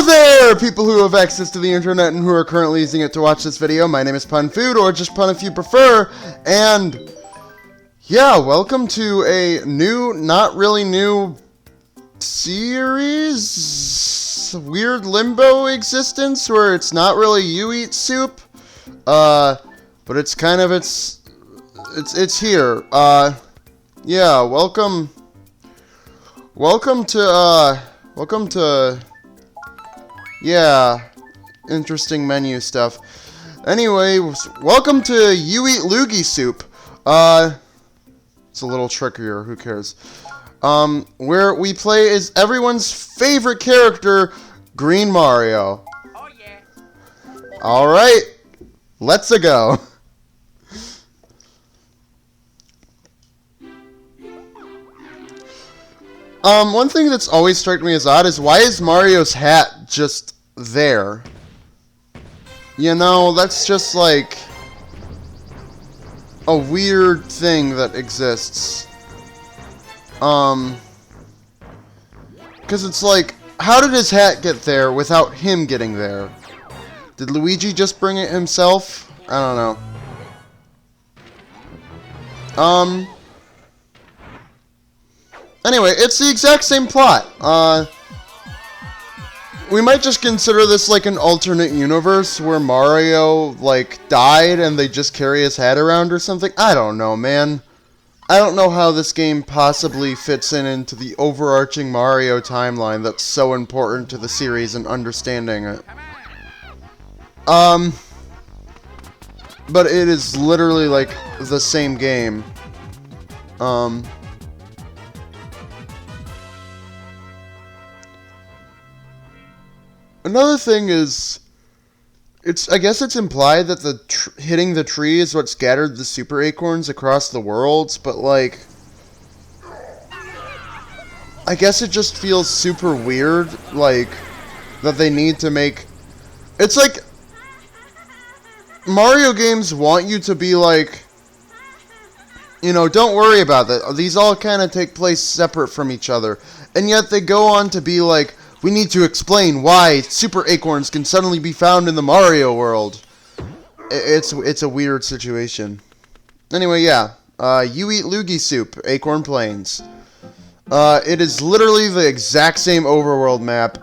there, people who have access to the internet and who are currently using it to watch this video. My name is Pun Food, or just Pun if you prefer, and yeah, welcome to a new, not really new series, weird limbo existence where it's not really you eat soup, but it's kind of, it's here. Yeah, welcome to, yeah, interesting menu stuff. Anyway, welcome to You Eat Luigi Soup. It's a little trickier, who cares? Where we play as everyone's favorite character, Green Mario. Oh yeah. Alright, let's-a go. One thing that's always struck me as odd is why is Mario's hat just there? You know, that's just like a weird thing that exists. Because it's like, how did his hat get there without him getting there? Did Luigi just bring it himself? I don't know. Anyway, it's the exact same plot. We might just consider this like an alternate universe where Mario, like, died and they just carry his hat around or something. I don't know, man. I don't know how this game possibly fits into the overarching Mario timeline that's so important to the series and understanding it. But it is literally like the same game. Another thing is, I guess it's implied that the hitting the tree is what scattered the super acorns across the worlds, but like, I guess it just feels super weird, like, that they need to make, it's like, Mario games want you to be like, you know, don't worry about that, these all kind of take place separate from each other, and yet they go on to be like, we need to explain why super acorns can suddenly be found in the Mario world. It's a weird situation. Anyway, yeah. You Eat Luigi Soup, Acorn Plains. It is literally the exact same overworld map.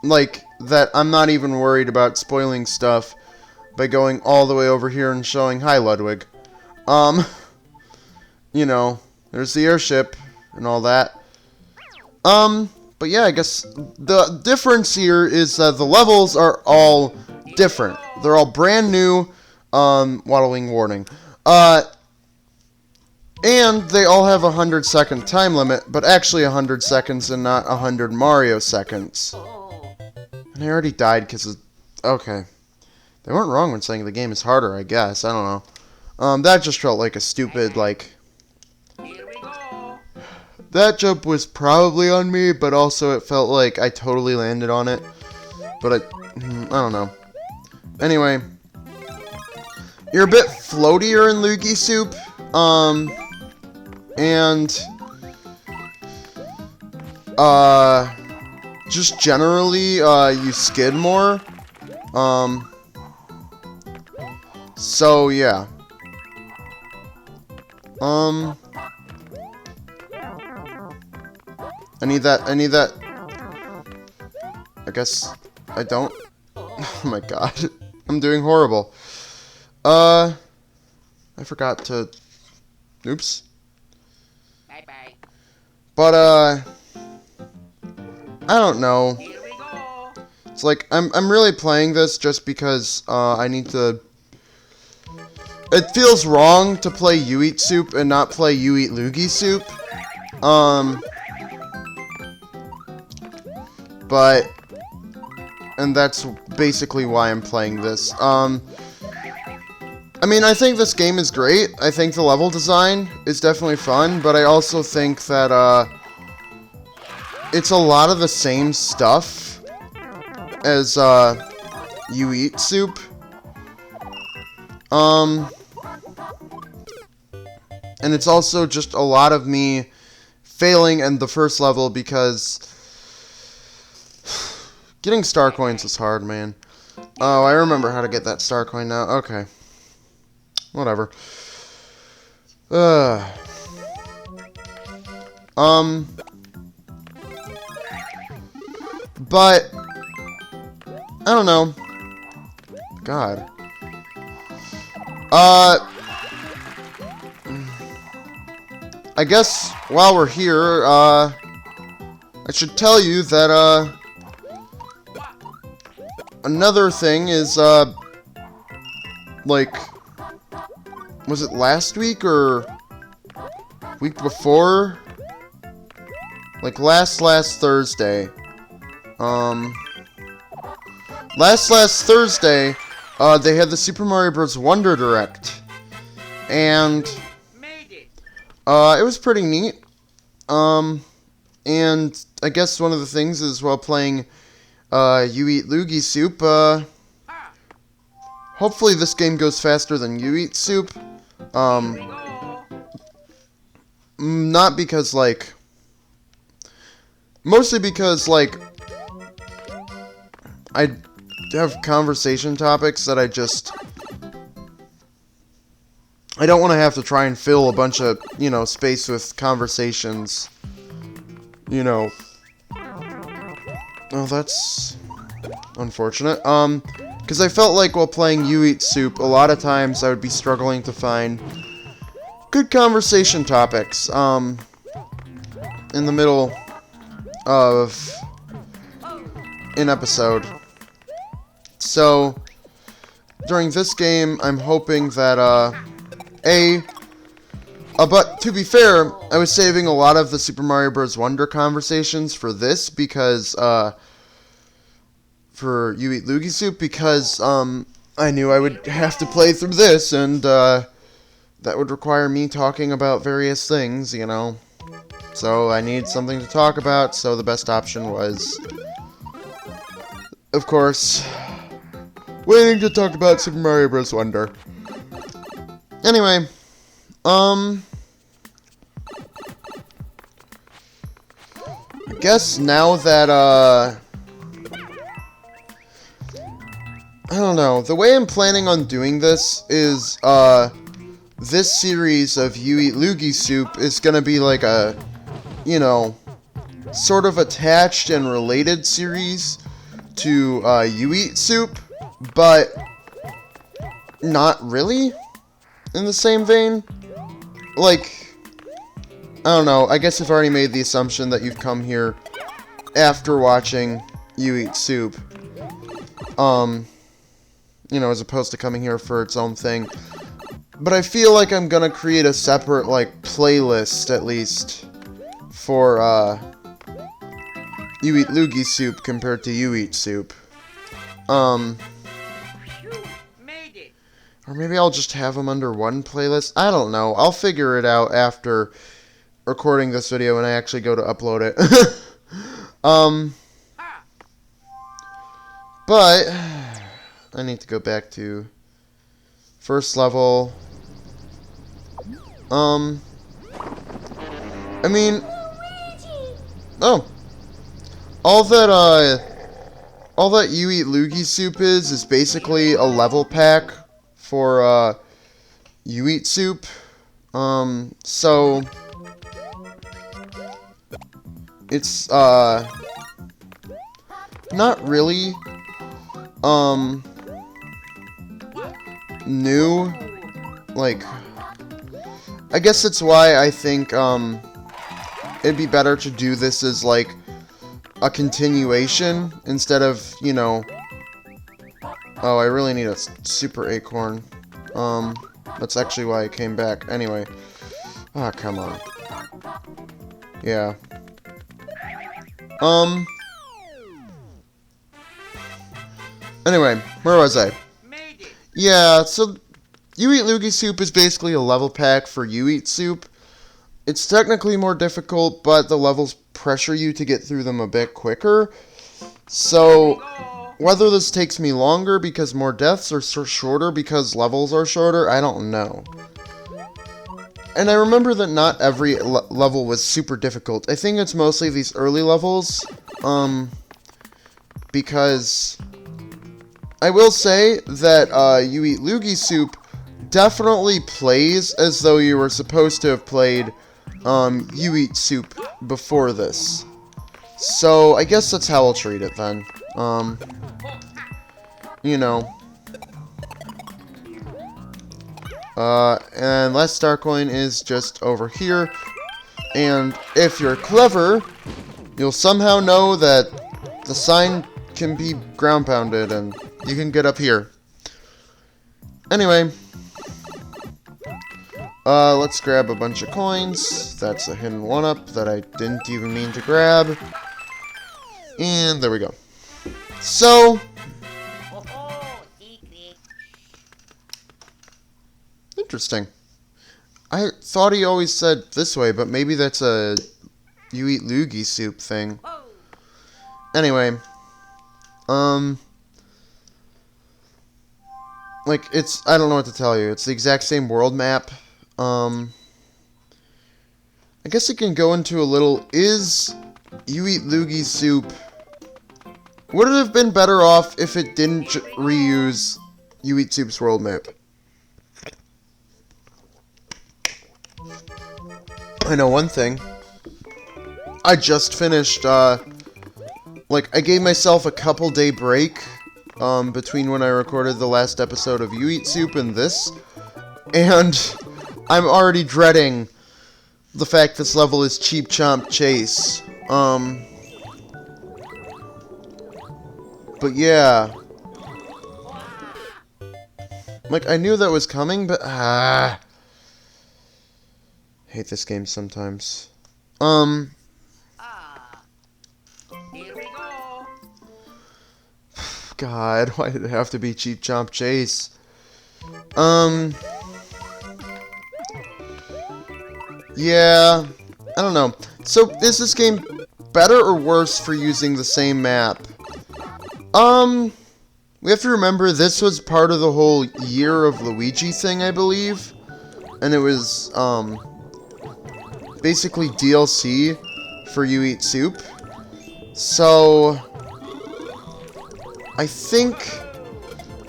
Like, that I'm not even worried about spoiling stuff by going all the way over here and showing, hi, Ludwig. You know, there's the airship and all that. But yeah, I guess the difference here is that the levels are all different. They're all brand new, waddling warning. And they all have a 100-second time limit, but actually 100 seconds and not 100 Mario seconds. And I already died because of... Okay. They weren't wrong when saying the game is harder, I guess. I don't know. That just felt like a stupid, like... That jump was probably on me, but also it felt like I totally landed on it. But I don't know. Anyway, you're a bit floatier in Luigi Soup, and just generally, you skid more. So yeah. I need that. I guess I don't. Oh my god. I'm doing horrible. I forgot to... Oops. Bye-bye. But, I don't know. Here we go. It's like, I'm really playing this just because, I need to... It feels wrong to play You Eat Soup and not play You Eat Luigi Soup. But, and that's basically why I'm playing this. I mean, I think this game is great. I think the level design is definitely fun, but I also think that, it's a lot of the same stuff as, You Eat Soup. And it's also just a lot of me failing in the first level because Getting star coins is hard, man. Oh, I remember how to get that star coin now. Okay. Whatever. But I don't know. God. I guess while we're here, I should tell you that, another thing is, like, was it last week or week before? Like last Thursday. Last Thursday, they had the Super Mario Bros. Wonder Direct. And it was pretty neat. And I guess one of the things is while playing You Eat Luigi Soup, hopefully this game goes faster than You Eat Soup. Not because, like, mostly because, like, I have conversation topics that I don't want to have to try and fill a bunch of, you know, space with conversations, you know. Oh, that's unfortunate. Because I felt like while playing You Eat Soup, a lot of times I would be struggling to find good conversation topics, in the middle of an episode. So, during this game, I'm hoping that, but to be fair, I was saving a lot of the Super Mario Bros. Wonder conversations for this because, for You Eat Luigi Soup, because, I knew I would have to play through this, and, that would require me talking about various things, you know. So, I need something to talk about, so the best option was, of course, waiting to talk about Super Mario Bros. Wonder. Anyway, I guess now that, I don't know, the way I'm planning on doing this is, this series of You Eat Luigi Soup is gonna be like a, you know, sort of attached and related series to, You Eat Soup, but not really in the same vein. Like, I don't know, I guess I've already made the assumption that you've come here after watching You Eat Soup. You know, as opposed to coming here for its own thing. But I feel like I'm gonna create a separate, like, playlist, at least, for, You Eat Luigi Soup compared to You Eat Soup. Or maybe I'll just have them under one playlist. I don't know. I'll figure it out after recording this video when I actually go to upload it. But I need to go back to first level. I mean, oh, all that You Eat Luigi Soup is basically a level pack for, You Eat Soup. So, it's, not really, new. Like, I guess that's why I think, it'd be better to do this as, like, a continuation instead of, you know... Oh, I really need a super acorn. That's actually why I came back. Anyway. Ah, come on. Yeah. Anyway, where was I? Yeah, so You Eat Luigi Soup is basically a level pack for You Eat Soup. It's technically more difficult, but the levels pressure you to get through them a bit quicker. So, whether this takes me longer because more deaths or shorter because levels are shorter, I don't know. And I remember that not every level was super difficult. I think it's mostly these early levels. because I will say that You Eat Luigi Soup definitely plays as though you were supposed to have played You Eat Soup before this. So I guess that's how I'll treat it then. You know. And last star coin is just over here. And if you're clever, you'll somehow know that the sign can be ground pounded and you can get up here. Anyway. Let's grab a bunch of coins. That's a hidden one-up that I didn't even mean to grab. And there we go. So, interesting. I thought he always said this way, but maybe that's a You Eat Luigi Soup thing. Anyway, like, I don't know what to tell you. It's the exact same world map. I guess it can go into a little, is You Eat Luigi Soup, would it have been better off if it didn't reuse You Eat Soup's world map? I know one thing. I just finished, like, I gave myself a couple-day break, between when I recorded the last episode of You Eat Soup and this, and I'm already dreading the fact this level is Cheap Chomp Chase. But yeah. Like, I knew that was coming, but, hate this game sometimes. Here we go. God, why did it have to be Cheap Chomp Chase? Yeah, I don't know. So, is this game better or worse for using the same map? We have to remember this was part of the whole Year of Luigi thing, I believe. And it was, basically DLC for You Eat Soup. So, I think,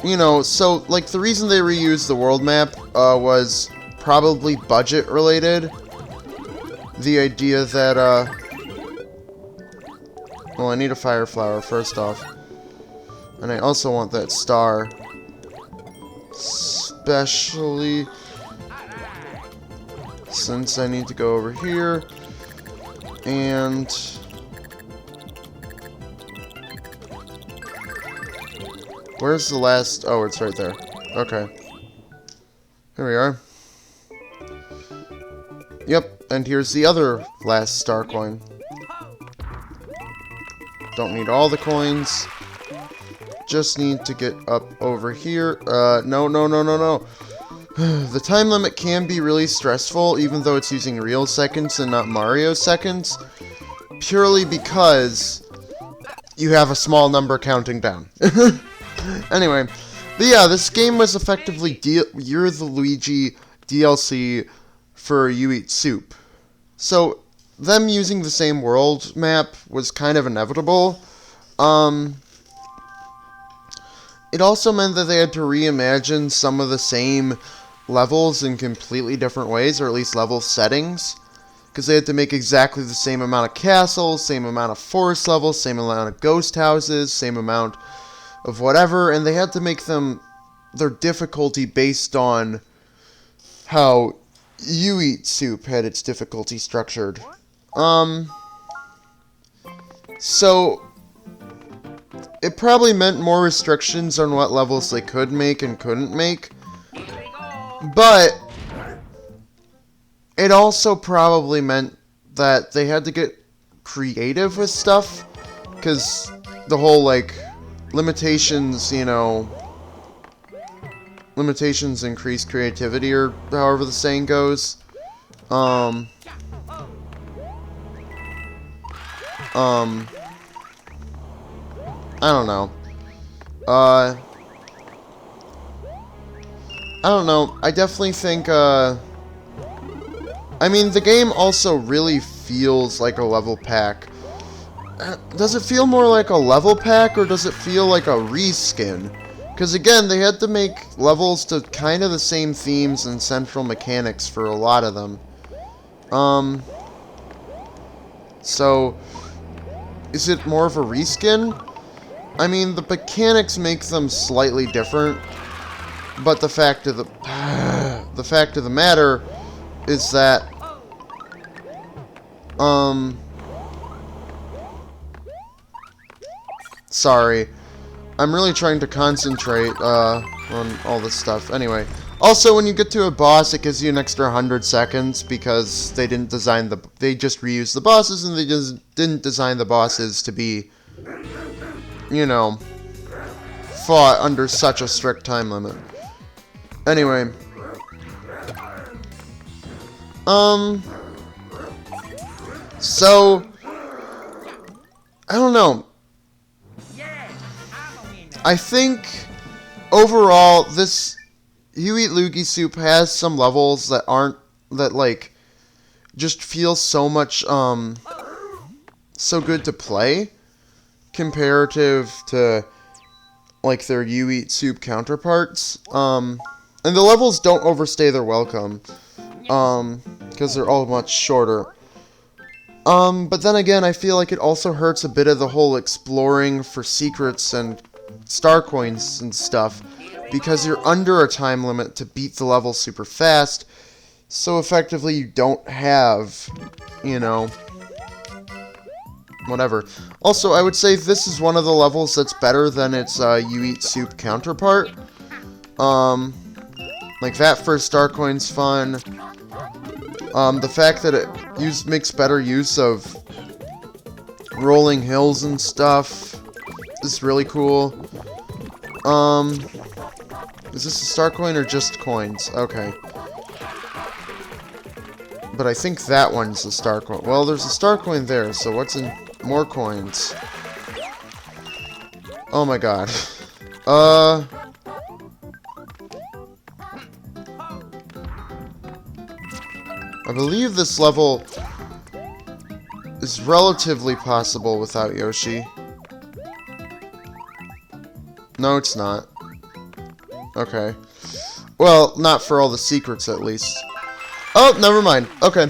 you know, so, like, the reason they reused the world map, was probably budget related. The idea that, well, I need a fire flower, first off. And I also want that star. Especially since I need to go over here. And where's the last? Oh, it's right there. Okay. Here we are. Yep, and here's the other last star coin. Don't need all the coins. Just need to get up over here. No. The time limit can be really stressful, even though it's using real seconds and not Mario seconds. Purely because you have a small number counting down. Anyway, but yeah, this game was effectively Year of the Luigi DLC for You Eat Soup. So, them using the same world map was kind of inevitable. It also meant that they had to reimagine some of the same levels in completely different ways, or at least level settings. Because they had to make exactly the same amount of castles, same amount of forest levels, same amount of ghost houses, same amount of whatever, and they had to make them, their difficulty based on how You Eat Soup had its difficulty structured. So, it probably meant more restrictions on what levels they could make and couldn't make. But it also probably meant that they had to get creative with stuff. Because the whole, like, limitations, you know, limitations increase creativity, or however the saying goes. I don't know. I don't know. I definitely think, I mean, the game also really feels like a level pack. Does it feel more like a level pack, or does it feel like a reskin? Because again, they had to make levels to kind of the same themes and central mechanics for a lot of them. So, is it more of a reskin? I mean, the mechanics make them slightly different, but the fact of the matter is that sorry, I'm really trying to concentrate on all this stuff. Anyway, also when you get to a boss, it gives you an extra 100 seconds because they didn't design they just reused the bosses, and they just didn't design the bosses to be, you know, fought under such a strict time limit. Anyway, so I don't know. I think overall this You Eat Luigi Soup has some levels that like just feel so much so good to play comparative to like their You Eat Soup counterparts. And the levels don't overstay their welcome because they're all much shorter. But then again, I feel like it also hurts a bit of the whole exploring for secrets and star coins and stuff, because you're under a time limit to beat the level super fast, so effectively you don't have, you know, whatever. Also, I would say this is one of the levels that's better than its You Eat Soup counterpart. Like that first star coin's fun. The fact that it makes better use of rolling hills and stuff is really cool. Is this a star coin or just coins? Okay. But I think that one's a star coin. Well, there's a star coin there, so what's in more coins? Oh my god. I believe this level is relatively possible without Yoshi. No, it's not. Okay. Well, not for all the secrets, at least. Oh, never mind. Okay.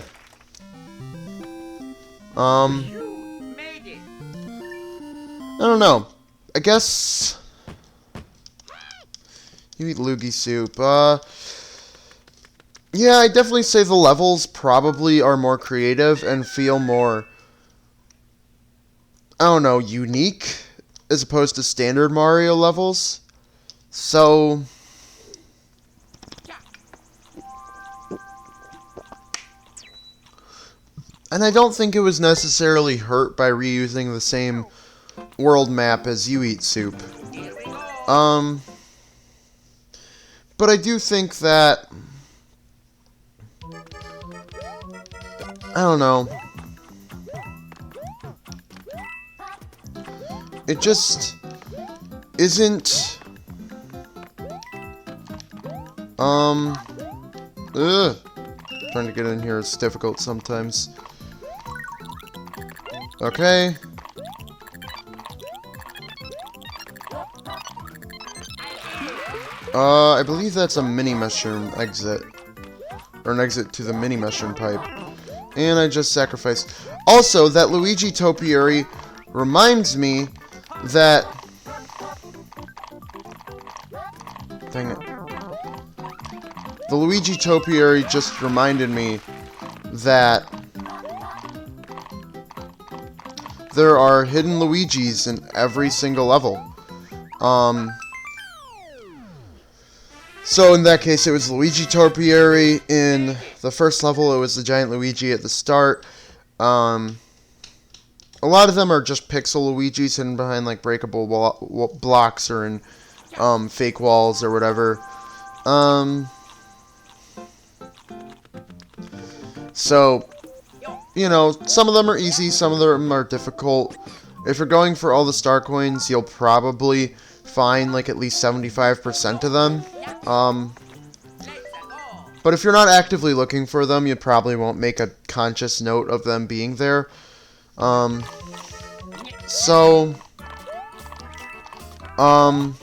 You made it. I don't know. I guess You Eat Luigi Soup. Yeah, I definitely say the levels probably are more creative and feel more, I don't know, unique as opposed to standard Mario levels. So, and I don't think it was necessarily hurt by reusing the same world map as You Eat Soup. But I do think that, I don't know, it just isn't, trying to get in here is difficult sometimes. Okay. I believe that's a mini mushroom exit. Or an exit to the mini mushroom pipe. And I just sacrificed. Also, that Luigi topiary reminds me that... Dang it. The Luigi topiary just reminded me that there are hidden Luigis in every single level. So in that case, it was Luigi topiary. In the first level, it was the giant Luigi at the start. A lot of them are just pixel Luigis hidden behind like breakable blocks or in fake walls or whatever. So, you know, some of them are easy, some of them are difficult. If you're going for all the star coins, you'll probably find like at least 75% of them. But if you're not actively looking for them, you probably won't make a conscious note of them being there. So, I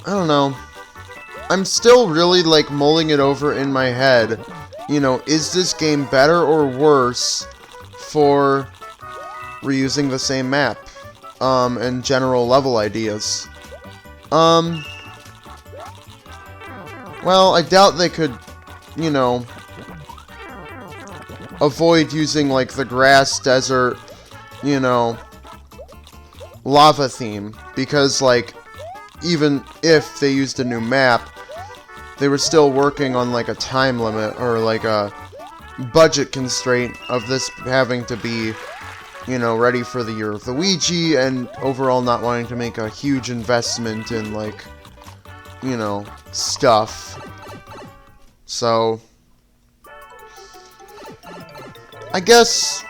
don't know. I'm still really, like, mulling it over in my head. You know, is this game better or worse for reusing the same map? And general level ideas. Well, I doubt they could, you know, avoid using, like, the grass, desert, you know, lava theme. Because, like, even if they used a new map, they were still working on, like, a time limit or, like, a budget constraint of this having to be, you know, ready for the Year of Luigi, and overall not wanting to make a huge investment in, like, you know, stuff. So, I guess,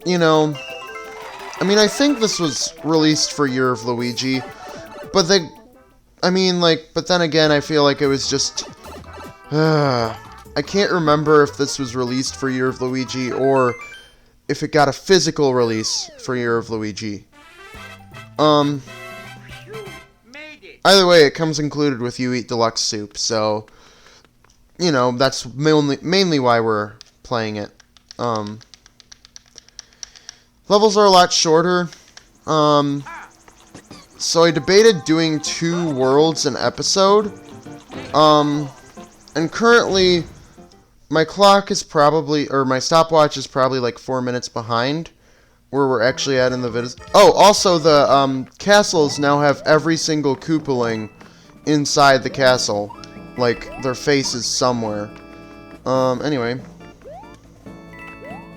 you know, I mean, I think this was released for Year of Luigi, but they, I mean, like, but then again, I feel like it was just, I can't remember if this was released for Year of Luigi, or if it got a physical release for Year of Luigi. You made it. Either way, it comes included with You Eat Deluxe Soup, so, you know, that's mainly why we're playing it. Levels are a lot shorter, so I debated doing 2 worlds an episode, and currently, my clock is probably, or my stopwatch is probably like 4 minutes behind where we're actually at in the video. Oh, also the castles now have every single Koopaling inside the castle. Like, their face is somewhere. Anyway.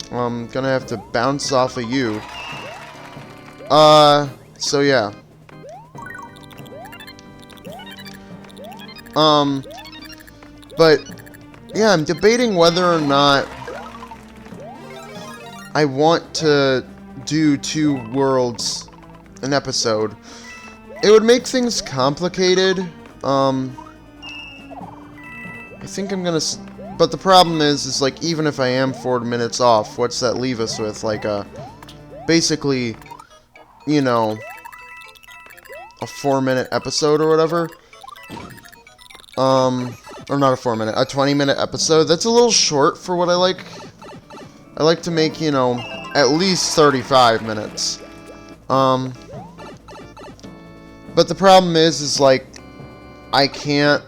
I'm gonna have to bounce off of you. So yeah. But yeah, I'm debating whether or not I want to do 2 worlds an episode. It would make things complicated. I think I'm gonna... But the problem is like, even if I am 4 minutes off, what's that leave us with? Like basically, you know, a 4-minute episode or whatever. Or not a 4-minute, a 20-minute episode. That's a little short for what I like. I like to make, you know, at least 35 minutes. But the problem is like, I can't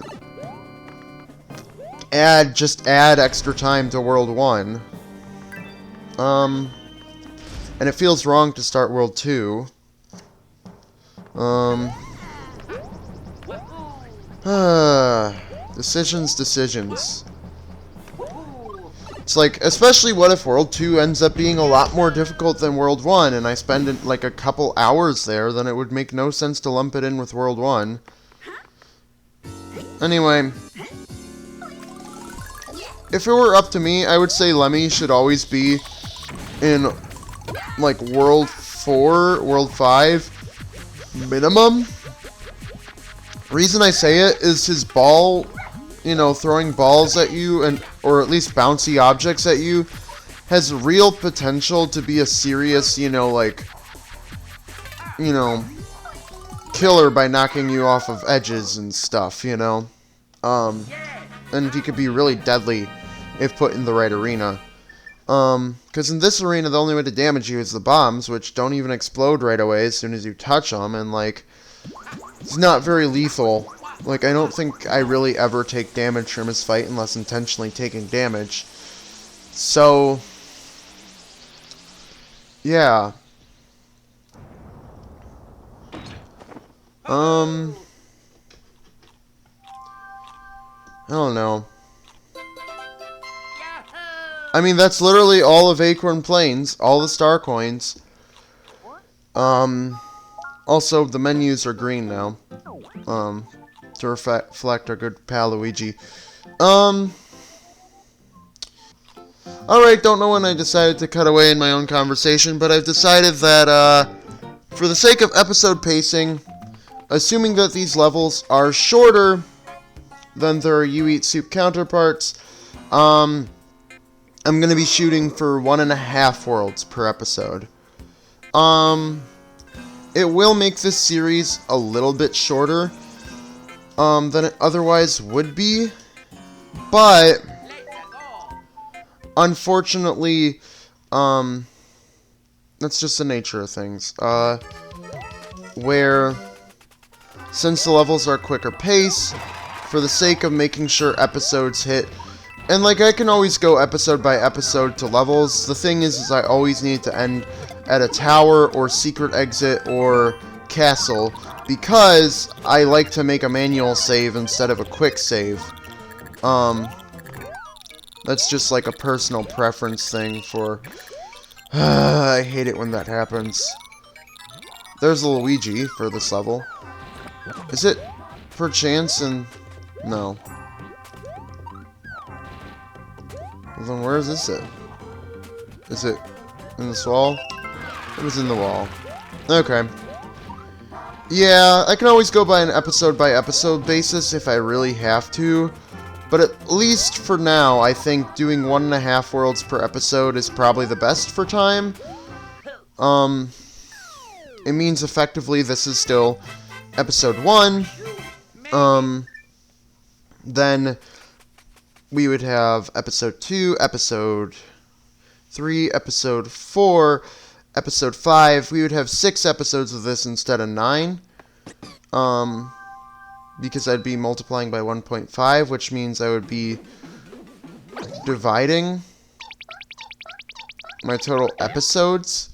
just add extra time to World 1. And it feels wrong to start World 2. Decisions. It's like, especially what if World 2 ends up being a lot more difficult than World 1, and I spend like a couple hours there, then it would make no sense to lump it in with World 1. Anyway, if it were up to me, I would say Lemmy should always be in, like, World 4, World 5, minimum. Reason I say it is his ball, you know, throwing balls at you, and or at least bouncy objects at you, has real potential to be a serious, you know, like, you know, killer by knocking you off of edges and stuff, you know. And he could be really deadly if put in the right arena. Because in this arena, the only way to damage you is the bombs, which don't even explode right away as soon as you touch them, and, like, it's not very lethal. Like, I don't think I really ever take damage from his fight unless intentionally taking damage. So, yeah. I don't know. I mean, that's literally all of Acorn Plains, all the star coins. Also, the menus are green now. To reflect our good pal Luigi. Alright, don't know when I decided to cut away in my own conversation, but I've decided that, for the sake of episode pacing, assuming that these levels are shorter than their You Eat Soup counterparts, and I'm going to be shooting for 1.5 worlds per episode. It will make this series a little bit shorter than it otherwise would be, but unfortunately, that's just the nature of things. Where, since the levels are quicker pace, for the sake of making sure episodes hit, and like I can always go episode by episode to levels, the thing is I always need to end at a tower or secret exit or castle, because I like to make a manual save instead of a quick save. That's just like a personal preference thing for... I hate it when that happens. There's a Luigi for this level. Is it perchance in... No. Well, then where is this at? Is it in this wall? It was in the wall. Okay. Yeah, I can always go by an episode-by-episode basis if I really have to. But at least for now, I think doing 1.5 worlds per episode is probably the best for time. It means effectively this is still episode 1. Then we would have episode 2, episode 3, episode 4, episode 5. We would have 6 episodes of this instead of 9. Because I'd be multiplying by 1.5, which means I would be dividing my total episodes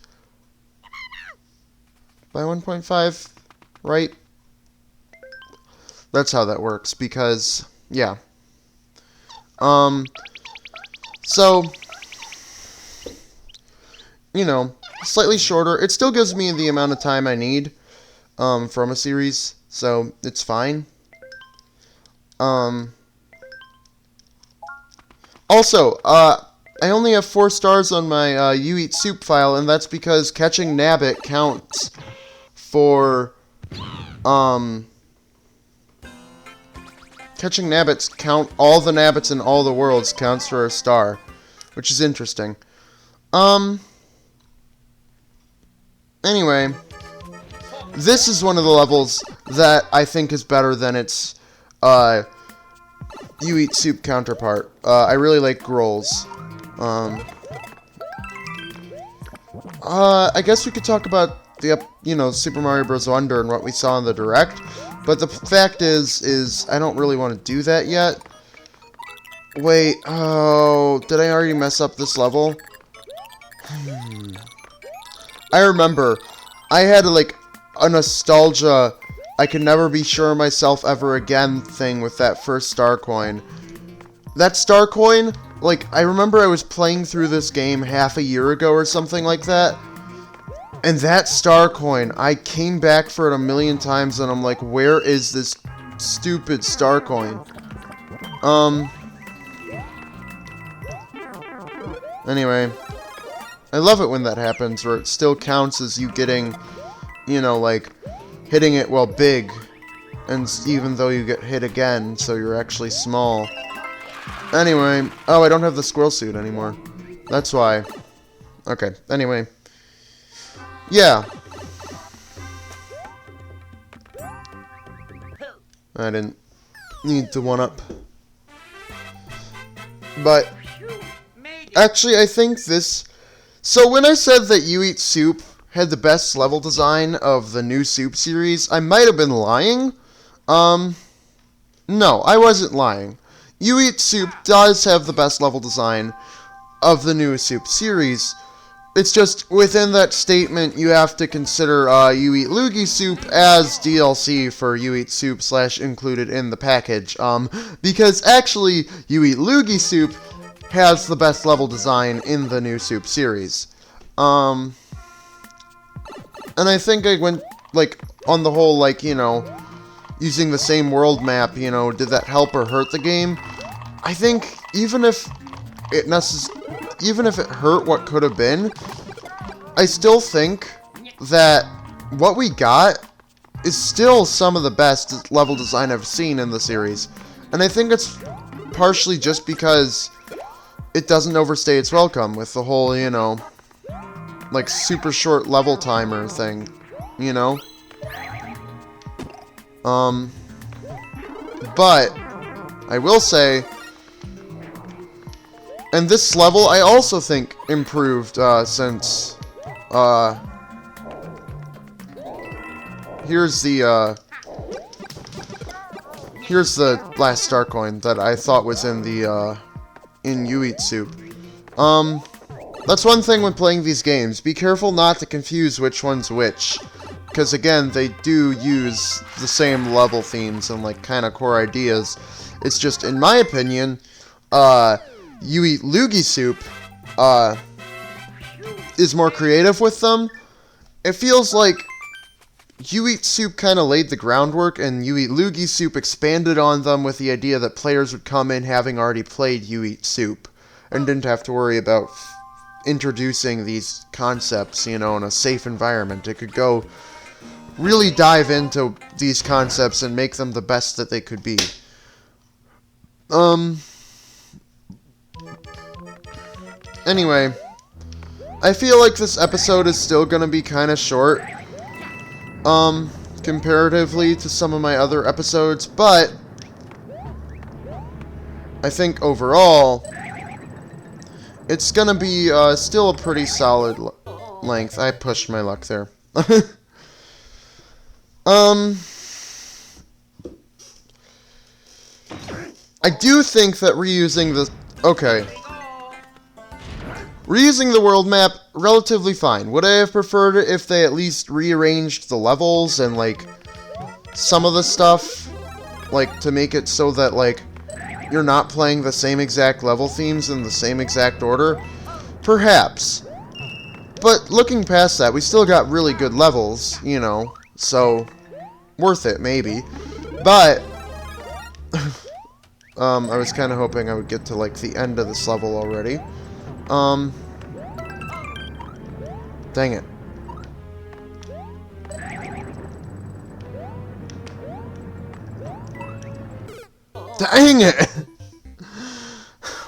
by 1.5, right? That's how that works, because, yeah. So, you know, slightly shorter. It still gives me the amount of time I need, from a series, so it's fine. Also, I only have 4 stars on my, You Eat Soup file, and that's because catching Nabbit counts for, catching Nabbits count, all the Nabbits in all the worlds counts for a star, which is interesting. Anyway, this is one of the levels that I think is better than its, You Eat Soup counterpart. I really like Grolls. I guess we could talk about the, Super Mario Bros. Wonder and what we saw in the Direct, but the fact is I don't really want to do that yet. Wait, oh, did I already mess up this level? I remember, I had, like, a nostalgia, I can never be sure of myself ever again thing with that first star coin. That star coin, like, I remember I was playing through this game half a year ago or something like that, and that star coin, I came back for it a million times, and I'm like, where is this stupid star coin? Anyway, I love it when that happens, where it still counts as you getting, like, hitting it while big, and even though you get hit again, so you're actually small. Anyway, oh, I don't have the squirrel suit anymore. That's why. Okay, anyway. Yeah. I didn't need to one-up. But, actually, I think this... So, when I said that You Eat Soup had the best level design of the new Soup series, I might have been lying. No, I wasn't lying. You Eat Soup does have the best level design of the new Soup series. It's just, within that statement, you have to consider You Eat Luigi Soup as DLC for You Eat Soup / included in the package. Because actually, You Eat Luigi Soup has the best level design in the new Soup series. And I think I went, like, on the whole, like, using the same world map, did that help or hurt the game? I think even if it hurt what could have been, I still think that what we got is still some of the best level design I've seen in the series. And I think it's partially just because it doesn't overstay its welcome with the whole, you know, like super short level timer thing, you know? But I will say, and this level I also think improved since here's the last star coin that I thought was in the in You Eat Soup. That's one thing when playing these games. Be careful not to confuse which one's which. Because again, they do use the same level themes and like kind of core ideas. It's just, in my opinion, You Eat Luigi Soup is more creative with them. It feels like You Eat Soup kind of laid the groundwork, and You Eat Luigi Soup expanded on them with the idea that players would come in having already played You Eat Soup, and didn't have to worry about introducing these concepts, you know, in a safe environment. It could go really dive into these concepts and make them the best that they could be. Anyway, I feel like this episode is still gonna be kind of short, comparatively to some of my other episodes, but I think overall, it's gonna be, still a pretty solid length. I pushed my luck there. I do think that reusing the world map, relatively fine. Would I have preferred it if they at least rearranged the levels and, like, some of the stuff, like, to make it so that, like, you're not playing the same exact level themes in the same exact order? Perhaps. But looking past that, we still got really good levels, you know, so worth it, maybe. But I was kind of hoping I would get to, like, the end of this level already. Dang it. Dang it!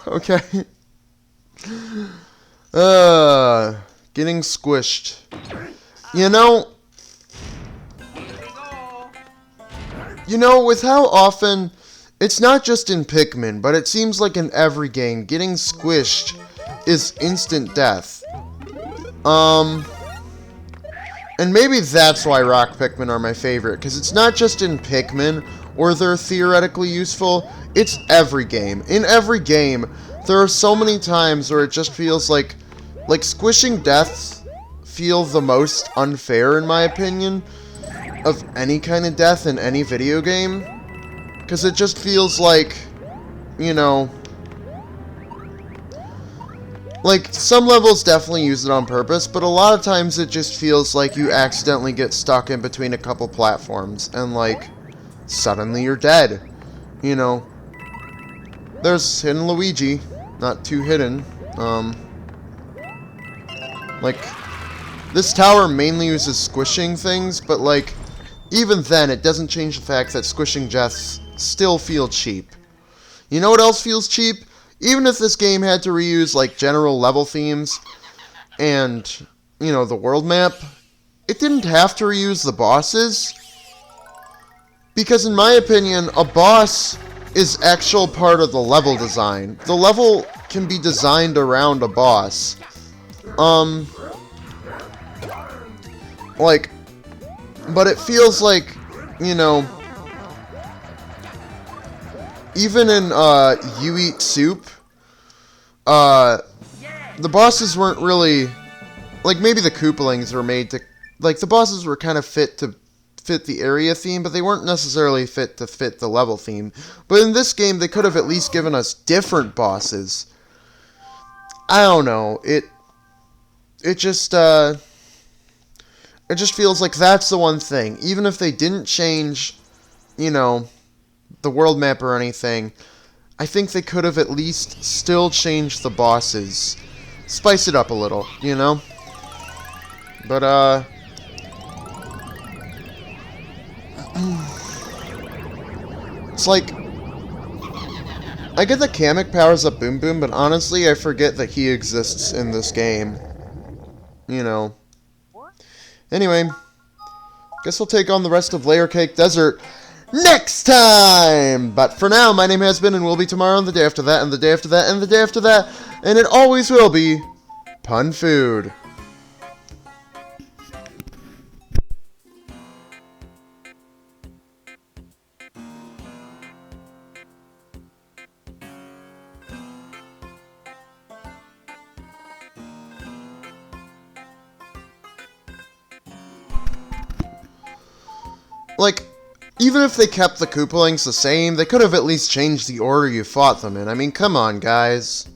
Okay. Getting squished. You know, with how often, it's not just in Pikmin, but it seems like in every game, getting squished is instant death. And maybe that's why rock Pikmin are my favorite, because it's not just in Pikmin where they're theoretically useful, it's every game. In every game, there are so many times where it just feels like squishing deaths feel the most unfair, in my opinion, of any kind of death in any video game. Because it just feels like, you know, like, some levels definitely use it on purpose, but a lot of times it just feels like you accidentally get stuck in between a couple platforms, and, like, suddenly you're dead. You know, there's hidden Luigi, not too hidden. Like, this tower mainly uses squishing things, but, like, even then, it doesn't change the fact that squishing deaths still feel cheap. You know what else feels cheap? Even if this game had to reuse, like, general level themes and, you know, the world map, it didn't have to reuse the bosses. Because in my opinion, a boss is actual part of the level design. The level can be designed around a boss. Like, but it feels like, you know, even in, You Eat Soup, the bosses weren't really, like, maybe the Koopalings were made to, like, the bosses were kind of fit to fit the area theme, but they weren't necessarily fit to fit the level theme. But in this game, they could have at least given us different bosses. I don't know, it just feels like that's the one thing. Even if they didn't change, you know, the world map or anything, I think they could have at least still changed the bosses. Spice it up a little, you know? But, it's like, I get that Kamek powers up Boom Boom, but honestly, I forget that he exists in this game. You know. Anyway, guess we'll take on the rest of Layer Cake Desert next time! But for now, my name has been and will be tomorrow, and the day after that, and the day after that, and the day after that, and it always will be Pun Food. Like, even if they kept the Koopalings the same, they could have at least changed the order you fought them in. I mean, come on, guys.